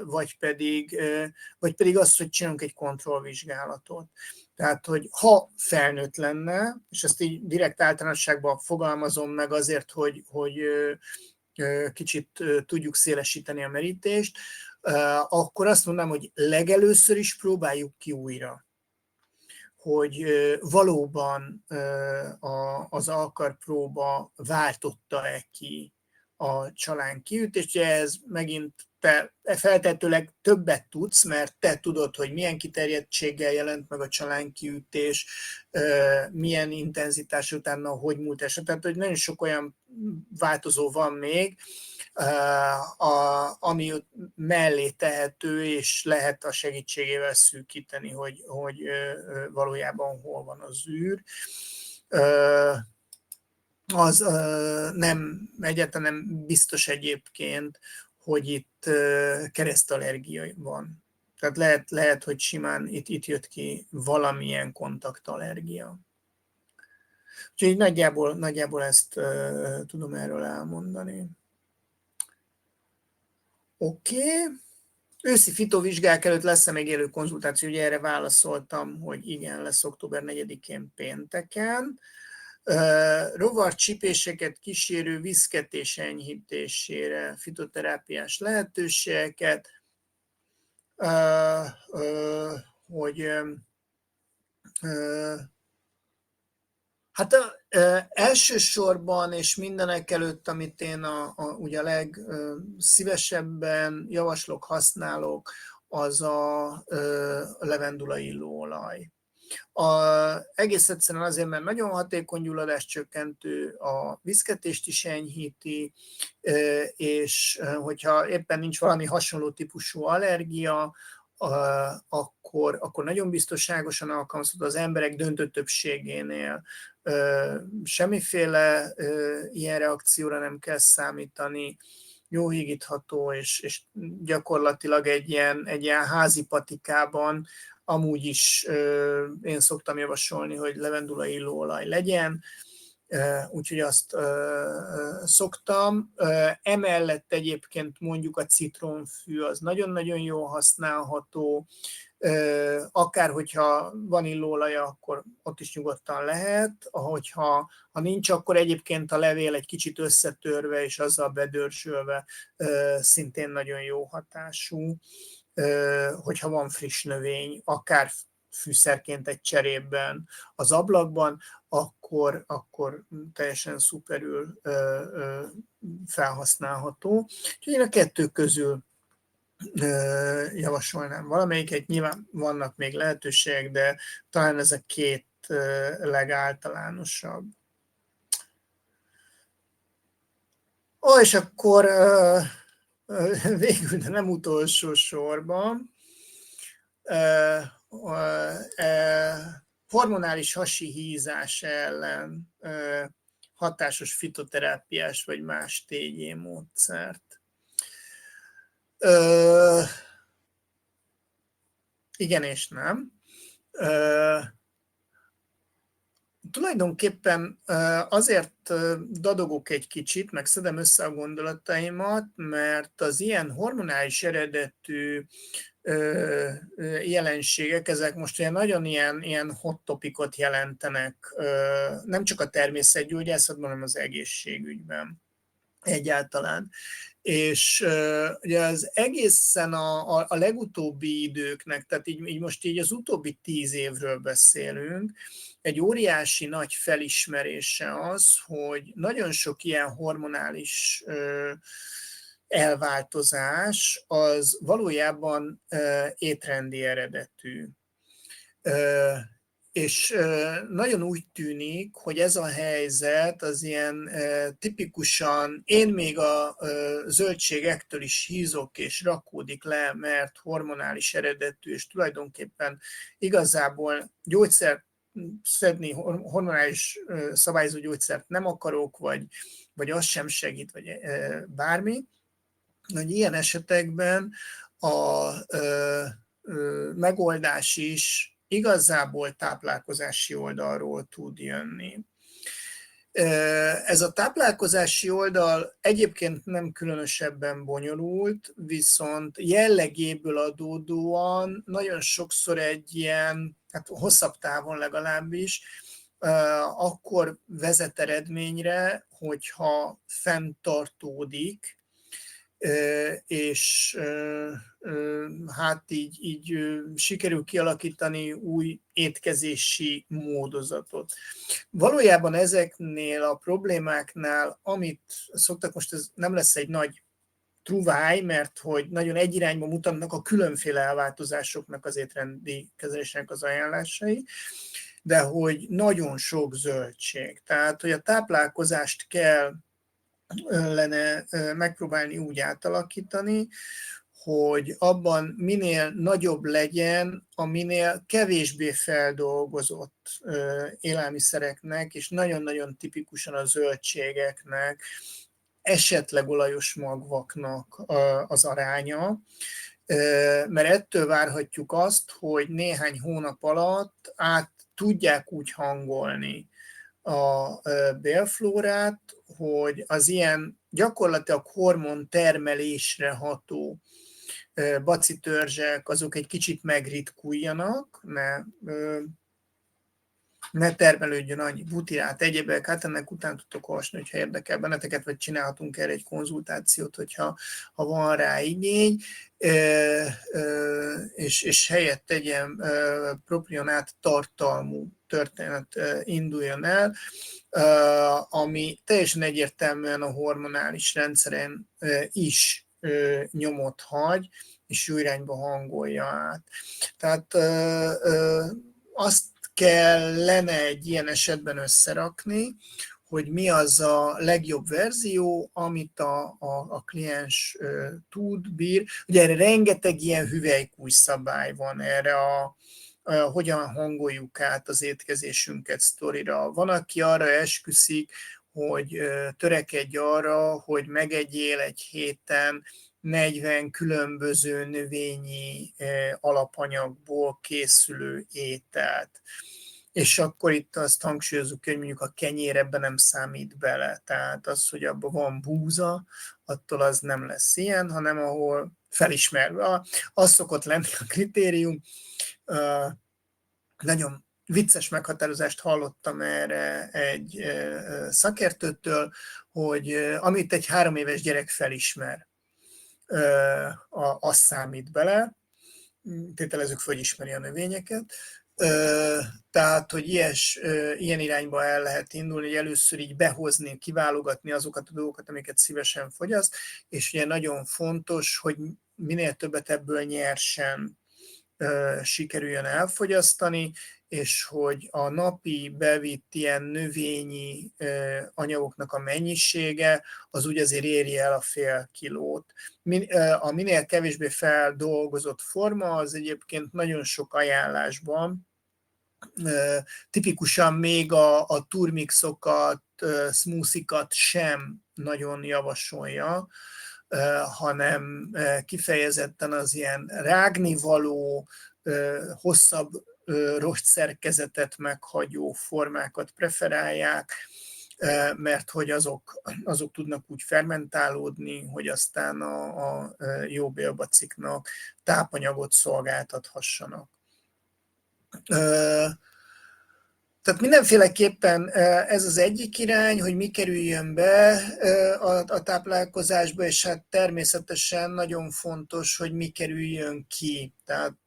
vagy pedig az, hogy csinálunk egy kontrollvizsgálatot. Tehát, hogy ha felnőtt lenne, és ezt így direkt általánosságban fogalmazom meg azért, hogy kicsit tudjuk szélesíteni a merítést, akkor azt mondanám, hogy legelőször is próbáljuk ki újra, hogy valóban az alkarpróba váltotta-e ki a csalánkiütést. Ez megint te feltehetőleg többet tudsz, mert te tudod, hogy milyen kiterjedtséggel jelent meg a csalánkiütés, milyen intenzitás utána, hogy múlt eset. Tehát, hogy nagyon sok olyan változó van még, ami mellé tehető, és lehet a segítségével szűkíteni, hogy valójában hol van az űr. Az egyáltalán nem biztos egyébként, hogy itt keresztallergia van. Tehát lehet hogy simán itt jött ki valamilyen kontaktallergia. Úgyhogy nagyjából ezt tudom erről elmondani. Oké. Őszi fitóvizsgák előtt lesz-e még élő konzultáció? Ugye erre válaszoltam, hogy igen, lesz október 4-én pénteken. Rovarcsipéseket kísérő viszketés enyhítésére fitoterápiás lehetőségeket, hogy hát elsősorban és mindenek előtt, amit én ugye a legszívesebben javaslok, használok, az a levendula illóolaj. Egész egyszerűen azért, mert nagyon hatékony gyulladáscsökkentő, a viszketést is enyhíti, és hogyha éppen nincs valami hasonló típusú allergia, akkor nagyon biztonságosan alkalmazható az emberek döntő többségénél. Semmiféle ilyen reakcióra nem kell számítani, jó hígítható, és gyakorlatilag egy ilyen házi patikában amúgy is én szoktam javasolni, hogy levendula illóolaj legyen, úgyhogy azt szoktam. Emellett egyébként mondjuk a citronfű az nagyon-nagyon jól használható, akár hogyha van illóolaja, akkor ott is nyugodtan lehet, ha nincs, akkor egyébként a levél egy kicsit összetörve és azzal bedörzsölve szintén nagyon jó hatású, hogyha van friss növény, akár fűszerként egy cserépben az ablakban, akkor teljesen szuperül felhasználható. Úgyhogy én a kettő közül javasolnám valamelyiket. Nyilván vannak még lehetőségek, de talán ez a két legáltalánosabb. És akkor végül, de nem utolsó sorban, hormonális hasi hízás ellen hatásos fitoterápiás vagy más TG módszert. Igen és nem. Tulajdonképpen azért dadogok egy kicsit, meg szedem össze a gondolataimat, mert az ilyen hormonális eredetű jelenségek, ezek most ilyen nagyon ilyen hot topicot jelentenek, nem csak a természetgyógyászatban, hanem az egészségügyben egyáltalán. És ugye az egészen a legutóbbi időknek, tehát így most így az utóbbi 10 évről beszélünk, egy óriási nagy felismerése az, hogy nagyon sok ilyen hormonális elváltozás az valójában étrendi eredetű. És nagyon úgy tűnik, hogy ez a helyzet az ilyen tipikusan, én még a zöldségektől is hízok és rakódik le, mert hormonális eredetű, és tulajdonképpen igazából gyógyszert szedni, hormonális szabályozó gyógyszert nem akarok, vagy az sem segít, vagy bármi. Hogy ilyen esetekben a megoldás is igazából táplálkozási oldalról tud jönni. Ez a táplálkozási oldal egyébként nem különösebben bonyolult, viszont jellegéből adódóan nagyon sokszor egy ilyen, hát hosszabb távon legalábbis, akkor vezet eredményre, hogyha fenntartódik, és hát így sikerül kialakítani új étkezési módozatot. Valójában ezeknél a problémáknál, amit szoktak, most ez nem lesz egy nagy truváj, mert hogy nagyon egy irányba mutatnak a különféle elváltozásoknak az étrendi kezelésnek az ajánlásai, de hogy nagyon sok zöldség. Tehát, hogy a táplálkozást kell megpróbálni úgy átalakítani, hogy abban minél nagyobb legyen a minél kevésbé feldolgozott élelmiszereknek, és nagyon-nagyon tipikusan a zöldségeknek, esetleg olajos magvaknak az aránya, mert ettől várhatjuk azt, hogy néhány hónap alatt át tudják úgy hangolni a bélflórát, hogy az ilyen gyakorlatilag hormon termelésre ható bacitörzsek, azok egy kicsit megritkuljanak, ne termelődjön annyi butirát, egyébek, hát ennek után tudtok olvasni, hogyha érdekel benneteket, vagy csinálhatunk erre egy konzultációt, hogyha van rá igény, és helyett egy ilyen propionát tartalmú történet induljon el, ami teljesen egyértelműen a hormonális rendszeren is nyomot hagy, és jó irányba hangolja át. Tehát azt kellene egy ilyen esetben összerakni, hogy mi az a legjobb verzió, amit a kliens tud, bír. Ugye erre rengeteg ilyen hüvelykúj szabály van, erre hogyan hangoljuk át az étkezésünket sztorira. Van, aki arra esküszik, hogy törekedj arra, hogy megegyél egy héten 40 különböző növényi alapanyagból készülő ételt. És akkor itt azt hangsúlyozzuk, hogy mondjuk a kenyér ebben nem számít bele. Tehát az, hogy abban van búza, attól az nem lesz ilyen, hanem ahol felismerve. Az szokott lenni a kritérium. Nagyon vicces meghatározást hallottam erre egy szakértőtől, hogy amit egy 3 éves gyerek felismer, az számít bele, tételezzük fel, hogy ismeri a növényeket, tehát, hogy ilyen irányba el lehet indulni, hogy először így behozni, kiválogatni azokat a dolgokat, amiket szívesen fogyaszt, és ugye nagyon fontos, hogy minél többet ebből nyersen sikerüljön elfogyasztani, és hogy a napi bevitt ilyen növényi anyagoknak a mennyisége az úgy azért érje el a fél kilót. A minél kevésbé feldolgozott forma az egyébként nagyon sok ajánlásban, tipikusan még a turmixokat, smoothikat sem nagyon javasolja, hanem kifejezetten az ilyen rágnivaló, hosszabb rostszerkezetet meghagyó formákat preferálják, mert hogy azok tudnak úgy fermentálódni, hogy aztán a jó bélbaciknak tápanyagot szolgáltathassanak. Tehát mindenféleképpen ez az egyik irány, hogy mi kerüljön be a táplálkozásba, és hát természetesen nagyon fontos, hogy mi kerüljön ki. Tehát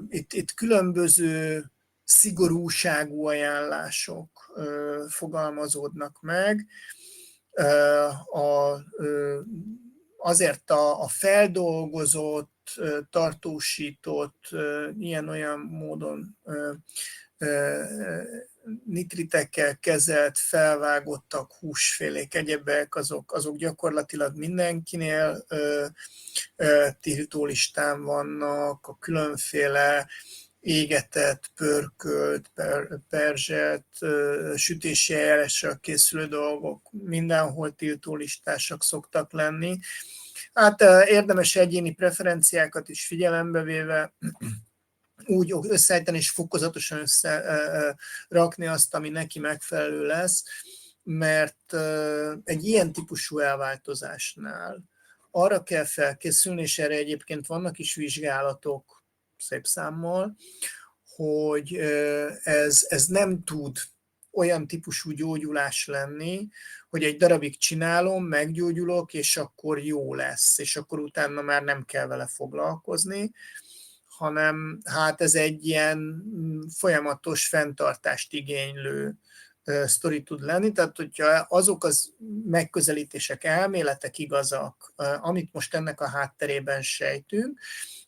itt különböző szigorúságú ajánlások fogalmazódnak meg. Azért a feldolgozott, tartósított, ilyen-olyan módon nitritekkel kezelt, felvágottak húsfélék, egyebek, azok gyakorlatilag mindenkinél tiltólistán vannak, a különféle égetett, pörkölt, perzselt, sütési eljárással készülő dolgok mindenhol tiltólistásak szoktak lenni. Hát érdemes egyéni preferenciákat is figyelembe véve úgy összeállítani és fokozatosan összerakni azt, ami neki megfelelő lesz, mert egy ilyen típusú elváltozásnál arra kell felkészülni, és erre egyébként vannak is vizsgálatok szép számmal, hogy ez nem tud olyan típusú gyógyulás lenni, hogy egy darabig csinálom, meggyógyulok, és akkor jó lesz, és akkor utána már nem kell vele foglalkozni, hanem hát ez egy ilyen folyamatos fenntartást igénylő sztori tud lenni, tehát hogyha azok az megközelítések, elméletek igazak, amit most ennek a hátterében sejtünk,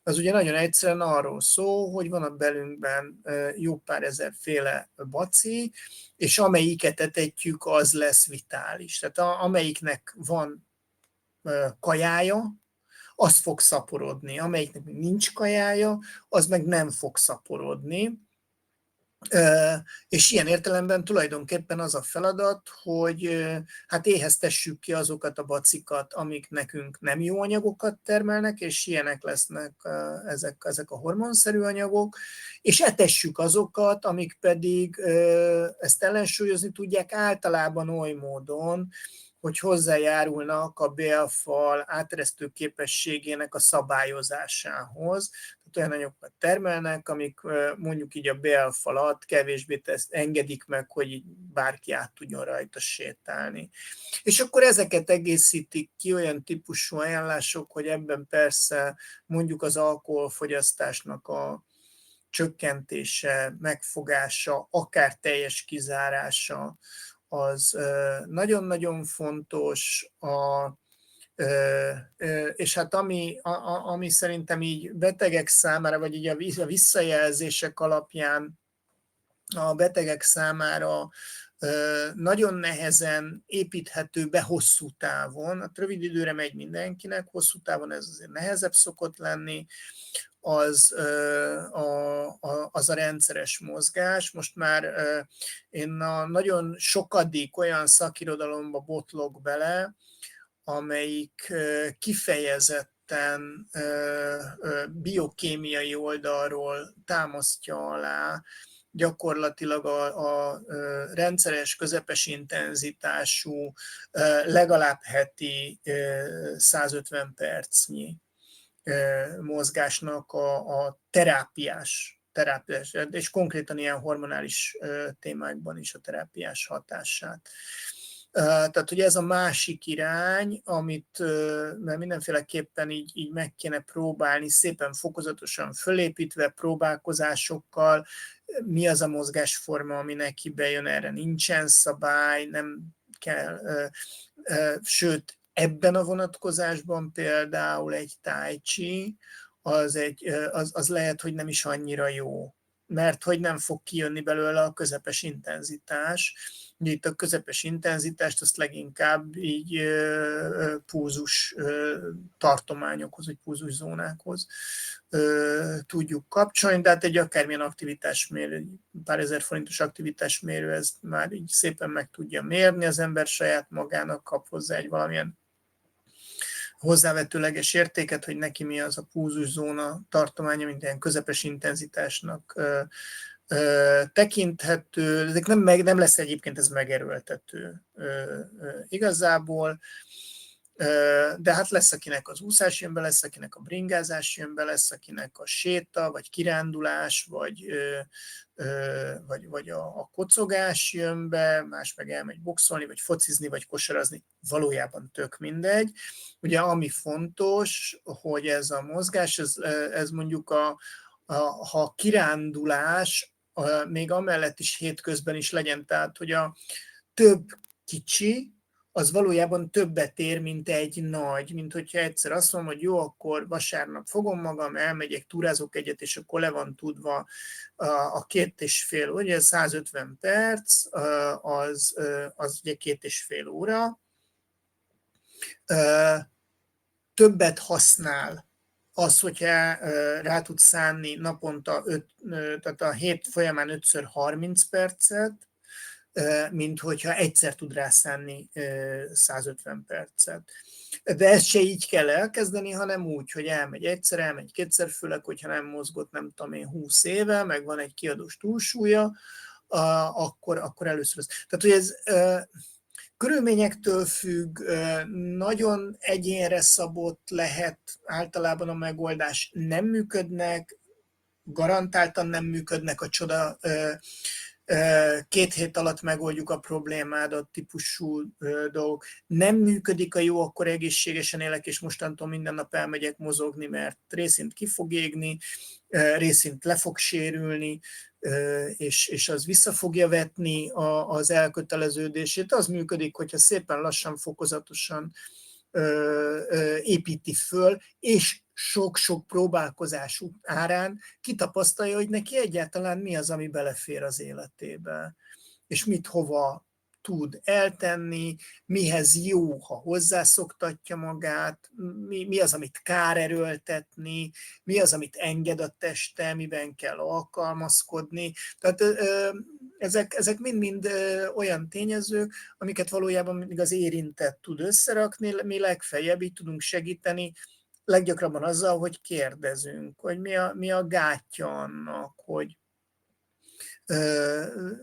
az ugye nagyon egyszerűen arról szól, hogy van a belünkben jó pár ezerféle baci, és amelyiket etetjük, az lesz vitális. Tehát amelyiknek van kajája, az fog szaporodni. Amelyiknek nincs kajája, az meg nem fog szaporodni. És ilyen értelemben tulajdonképpen az a feladat, hogy hát éheztessük ki azokat a bacikat, amik nekünk nem jó anyagokat termelnek, és ilyenek lesznek ezek a hormonszerű anyagok, és etessük azokat, amik pedig ezt ellensúlyozni tudják általában oly módon, hogy hozzájárulnak a bélfal áteresztő képességének a szabályozásához. Tehát olyan anyagokat termelnek, amik mondjuk így a bélfalat kevésbé engedik meg, hogy így bárki át tudjon rajta sétálni. És akkor ezeket egészítik ki olyan típusú ajánlások, hogy ebben persze mondjuk az alkoholfogyasztásnak a csökkentése, megfogása, akár teljes kizárása, az nagyon-nagyon fontos, és hát ami szerintem így betegek számára, vagy így a visszajelzések alapján a betegek számára nagyon nehezen építhető be hosszú távon. Hát rövid időre megy mindenkinek, hosszú távon ez azért nehezebb szokott lenni, az a rendszeres mozgás. Most már én nagyon sokadik olyan szakirodalomba botlok bele, amelyik kifejezetten biokémiai oldalról támasztja alá gyakorlatilag a rendszeres, közepes intenzitású, legalább heti 150 percnyi mozgásnak a terápiás, és konkrétan ilyen hormonális témákban is a terápiás hatását. Tehát, hogy ez a másik irány, amit mert mindenféleképpen így meg kéne próbálni, szépen fokozatosan fölépítve, próbálkozásokkal, mi az a mozgásforma, ami neki bejön, erre nincsen szabály, nem kell, sőt, ebben a vonatkozásban például egy tai chi, az lehet, hogy nem is annyira jó, mert hogy nem fog kijönni belőle a közepes intenzitás. Itt a közepes intenzitást azt leginkább így pulzus tartományokhoz, vagy pulzus zónákhoz tudjuk kapcsolni, de hát egy akármilyen aktivitásmérő, pár ezer forintos aktivitásmérő ezt már így szépen meg tudja mérni, az ember saját magának kap hozzá egy valamilyen hozzávetőleges értéket, hogy neki mi az a pulzuszóna tartománya, mint ilyen közepes intenzitásnak tekinthető. Ezek nem lesz egyébként ez megerőltető igazából, de hát lesz, akinek az úszás jön be, lesz, akinek a bringázás jön be, lesz, akinek a séta, vagy kirándulás, vagy a kocogás jön be, más meg elmegy boxolni, vagy focizni, vagy kosarazni, valójában tök mindegy. Ugye ami fontos, hogy ez a mozgás, ez mondjuk ha a kirándulás még amellett is hétközben is legyen, tehát hogy a több kicsi, az valójában többet ér, mint egy nagy, mint hogyha egyszer azt mondom, hogy jó, akkor vasárnap fogom magam, elmegyek, túrázok egyet, és akkor le van tudva a 2,5, ugye 150 perc, az ugye 2,5 óra. Többet használ az, hogyha rá tudsz szánni naponta, tehát a hét folyamán 5-ször 30 percet, mint hogyha egyszer tud rászánni 150 percet. De ezt se így kell elkezdeni, hanem úgy, hogy elmegy egyszer, elmegy kétszer, főleg, hogyha nem mozgott, nem tudom én, 20 éve, meg van egy kiadós túlsúlya, akkor először az. Tehát, hogy ez körülményektől függ, nagyon egyénre szabott lehet általában a megoldás, nem működnek, garantáltan nem működnek a csoda 2 hét alatt megoldjuk a problémádat típusú dolgok. Nem működik a jó, akkor egészségesen élek, és mostantól minden nap elmegyek mozogni, mert részint ki fog égni, részint le fog sérülni, és az vissza fogja vetni az elköteleződését. Az működik, hogyha szépen lassan, fokozatosan építi föl, és sok-sok próbálkozás árán kitapasztalja, hogy neki egyáltalán mi az, ami belefér az életébe, és mit hova tud eltenni, mihez jó, ha hozzászoktatja magát, mi az, amit kár erőltetni, mi az, amit enged a teste, miben kell alkalmazkodni. Tehát ezek mind-mind olyan tényezők, amiket valójában mindig az érintett tud összerakni, mi legfeljebb így tudunk segíteni, leggyakrabban azzal, hogy kérdezünk, hogy mi a gátja annak, hogy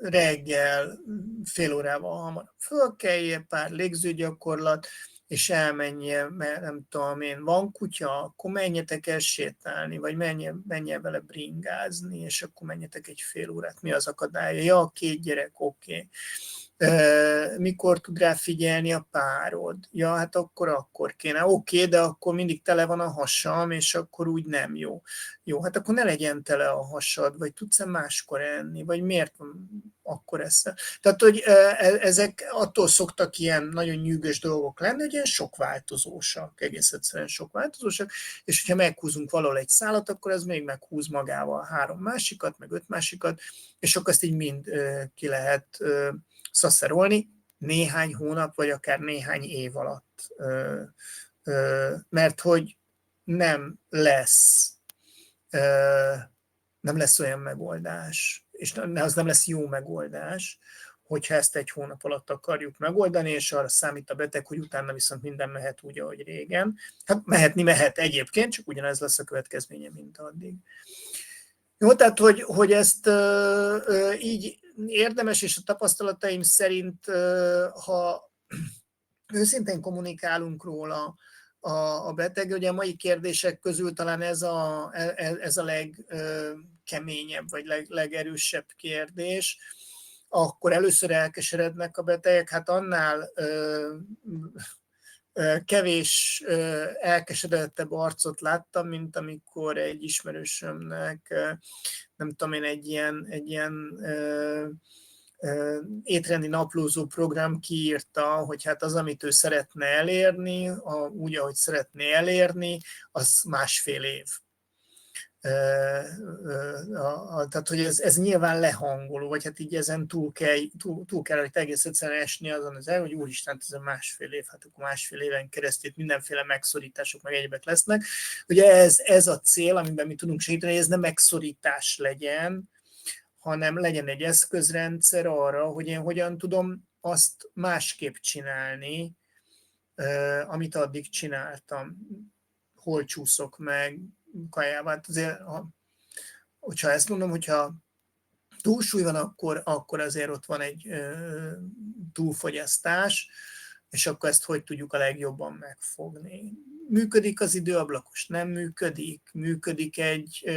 reggel fél órával hamarabb fölkelje, pár légzőgyakorlat, és elmenje, mert nem tudom én, van kutya, akkor menjetek el sétálni, vagy menjen vele bringázni, és akkor menjetek egy fél órát. Mi az akadálya? Ja, a 2 gyerek, oké. Mikor tud rá figyelni a párod? Ja, hát akkor kéne. Oké, de akkor mindig tele van a hasam, és akkor úgy nem jó. Jó, hát akkor ne legyen tele a hasad, vagy tudsz-e máskor enni, vagy miért akkor eszel? Tehát, hogy ezek attól szoktak ilyen nagyon nyűgös dolgok lenni, hogy ilyen sok változósak, egész egyszerűen sok változósak, és hogyha meghúzunk valahol egy szálat, akkor ez még meghúz magával 3 másikat, meg 5 másikat, és akkor ezt így mind ki lehet szaszerolni néhány hónap, vagy akár néhány év alatt. Mert hogy nem lesz olyan megoldás, és az nem lesz jó megoldás, hogyha ezt 1 hónap alatt akarjuk megoldani, és arra számít a beteg, hogy utána viszont minden mehet úgy, ahogy régen. Hát mehet egyébként, csak ugyanez lesz a következménye, mint addig. Jó, tehát, hogy ezt így érdemes, és a tapasztalataim szerint, ha őszintén kommunikálunk róla a beteg, ugye a mai kérdések közül talán ez a legkeményebb, vagy legerősebb kérdés, akkor először elkeserednek a betegek, hát annál kevés elkeseredettebb arcot láttam, mint amikor egy ismerősömnek, nem tudom én, egy ilyen étrendi naplózó program kiírta, hogy hát az, amit ő szeretne elérni, úgy, ahogy szeretné elérni, az 1,5 év. Tehát, hogy ez nyilván lehangoló, vagy hát így ezen túl kell hogy egész egyszerűen esni azon az hogy úristen, ez a 1,5 év, hát akkor 1,5 éven keresztül mindenféle megszorítások, meg egyebek lesznek. Ugye ez a cél, amiben mi tudunk segíteni, hogy ez nem megszorítás legyen, hanem legyen egy eszközrendszer arra, hogy én hogyan tudom azt másképp csinálni, amit addig csináltam. Hol csúszok meg kajával. Azért, hogyha ezt mondom, hogyha túlsúly van, akkor azért ott van egy túlfogyasztás, és akkor ezt hogy tudjuk a legjobban megfogni. Működik az időablakos? Nem működik. Működik egy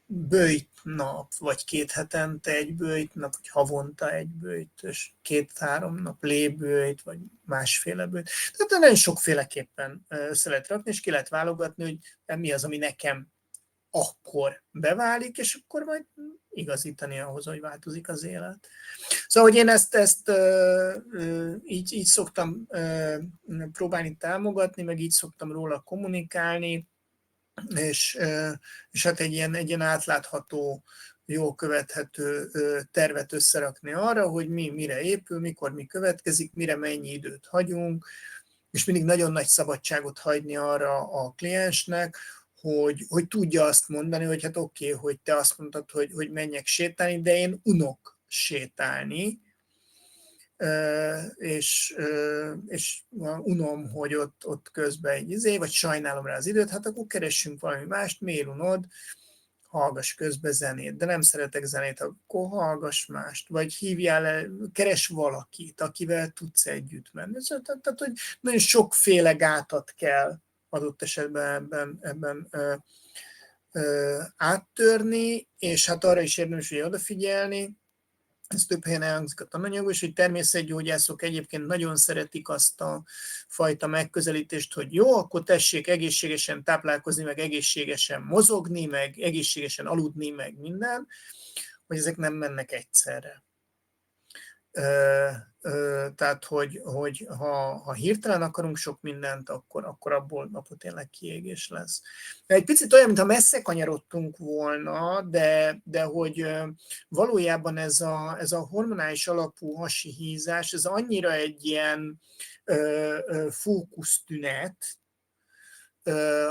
böjtnap, vagy 2 hetente egy böjtnap, vagy havonta egy böjt, és 2-3 nap léböjt, vagy másféle böjt. Tehát nagyon sokféleképpen össze lehet rakni, és ki lehet válogatni, hogy mi az, ami nekem akkor beválik, és akkor majd igazítani ahhoz, hogy változik az élet. Szóval, hogy én ezt így szoktam próbálni támogatni, meg így szoktam róla kommunikálni, és hát egy ilyen átlátható, jól követhető tervet összerakni arra, hogy mire épül, mikor mi következik, mire mennyi időt hagyunk, és mindig nagyon nagy szabadságot hagyni arra a kliensnek, hogy tudja azt mondani, hogy hát oké, hogy te azt mondtad, hogy menjek sétálni, de én unok sétálni, és unom, hogy ott közben egy vagy sajnálom rá az időt, hát akkor keressünk valami mást, miért unod, hallgass közben zenét, de nem szeretek zenét, akkor hallgass mást, vagy hívjál el, keres valakit, akivel tudsz együtt menni. Tehát, hogy nagyon sokféle gátat kell adott esetben ebben áttörni, és hát arra is érdemes, hogy odafigyelni, ez több helyen elhangzik a tananyagban, és hogy természetgyógyászok egyébként nagyon szeretik azt a fajta megközelítést, hogy jó, akkor tessék egészségesen táplálkozni, meg egészségesen mozogni, meg egészségesen aludni, meg minden, hogy ezek nem mennek egyszerre. Tehát, hogy ha hirtelen akarunk sok mindent, akkor abból tényleg kiégés lesz. Egy picit olyan, mintha messze kanyarodtunk volna, de hogy valójában ez a hormonális alapú hasi hízás, ez annyira egy ilyen fókusztünet,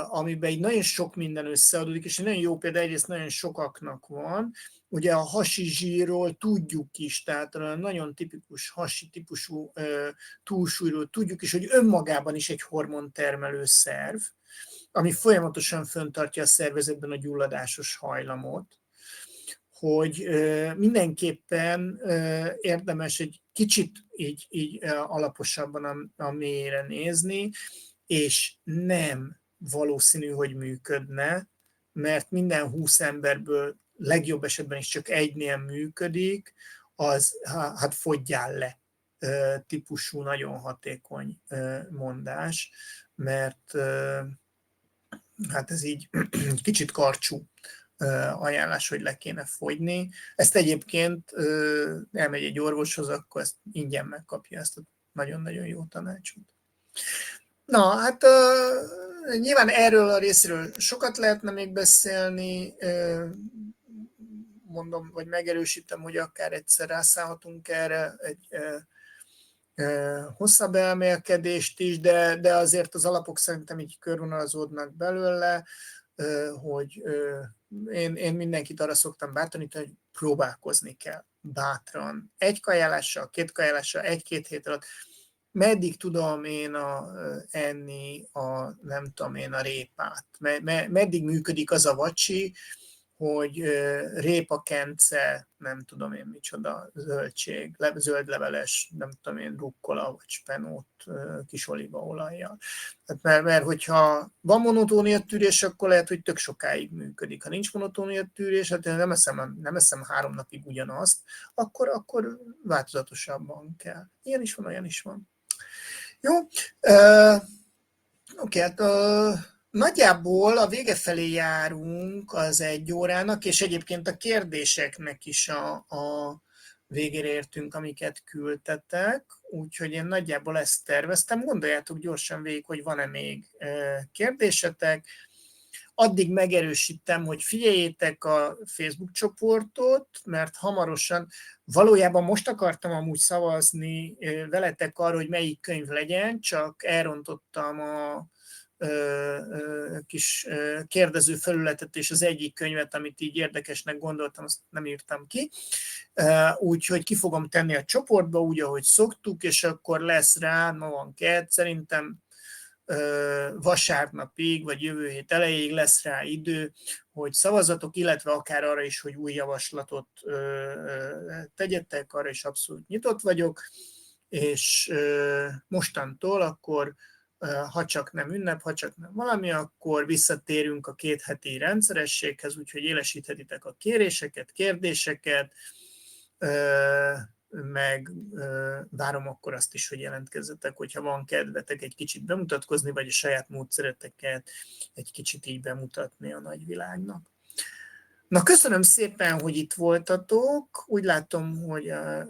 amiben egy nagyon sok minden összeadódik, és egy nagyon jó példa, egyrészt nagyon sokaknak van. Ugye a hasi zsírról tudjuk is, tehát a nagyon tipikus hasi típusú túlsúlyról tudjuk is, hogy önmagában is egy hormontermelő szerv, ami folyamatosan fenntartja a szervezetben a gyulladásos hajlamot, hogy mindenképpen érdemes egy kicsit így alaposabban a mélyére nézni, és nem valószínű, hogy működne, mert minden 20 emberből legjobb esetben is csak egynél működik, az hát fogyjál le típusú nagyon hatékony mondás, mert hát ez így kicsit karcsú ajánlás, hogy le kéne fogyni. Ezt egyébként elmegy egy orvoshoz, akkor ezt ingyen megkapja, ezt a nagyon-nagyon jó tanácsot. Na, hát nyilván erről a részről sokat lehetne még beszélni, mondom, vagy megerősítem, hogy akár egyszer rászállhatunk erre egy hosszabb elmélkedést is, de azért az alapok szerintem így körvonalazódnak belőle, hogy én mindenkit arra szoktam bátorítani, hogy próbálkozni kell bátran. Egy kajálással, 2 kajálással, 1-2 hét alatt, meddig tudom én enni nem tudom én, a répát, meddig működik az a vacsi, hogy répakence, nem tudom én micsoda, zöldség, zöldleveles, nem tudom én, rukkola vagy spenót kis olívaolajjal. Mert hogyha van monotóniatűrés, akkor lehet, hogy tök sokáig működik. Ha nincs monotóniatűrés, hát én nem eszem 3 napig ugyanazt, akkor változatosabban kell. Ilyen is van, olyan is van. Jó, oké, hát nagyjából a vége felé járunk az 1 órának, és egyébként a kérdéseknek is a végére értünk, amiket küldtetek, úgyhogy én nagyjából ezt terveztem. Gondoljátok gyorsan végig, hogy van-e még kérdésetek. Addig megerősítem, hogy figyeljétek a Facebook csoportot, mert hamarosan, valójában most akartam amúgy szavazni veletek arra, hogy melyik könyv legyen, csak elrontottam a kis kérdező felületet, és az egyik könyvet, amit így érdekesnek gondoltam, azt nem írtam ki. Úgyhogy ki fogom tenni a csoportba, úgy, ahogy szoktuk, és akkor lesz rá, ma van 2, szerintem vasárnapig, vagy jövő hét elejéig lesz rá idő, hogy szavazatok, illetve akár arra is, hogy új javaslatot tegyetek, arra is abszolút nyitott vagyok, és mostantól akkor, ha csak nem ünnep, ha csak nem valami, akkor visszatérünk a 2 heti rendszerességhez, úgyhogy élesíthetitek a kéréseket, kérdéseket, meg várom akkor azt is, hogy jelentkezzetek, hogyha van kedvetek egy kicsit bemutatkozni, vagy a saját módszereteket egy kicsit így bemutatni a nagyvilágnak. Na, köszönöm szépen, hogy itt voltatok. Úgy látom, hogy a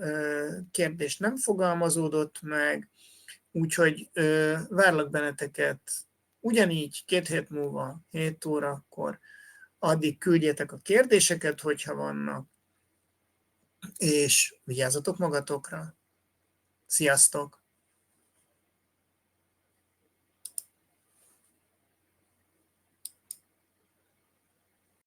kérdés nem fogalmazódott meg, úgyhogy várlak benneteket ugyanígy 2 hét múlva, 7 órakor. Addig küldjetek a kérdéseket, hogyha vannak, és vigyázzatok magatokra. Sziasztok!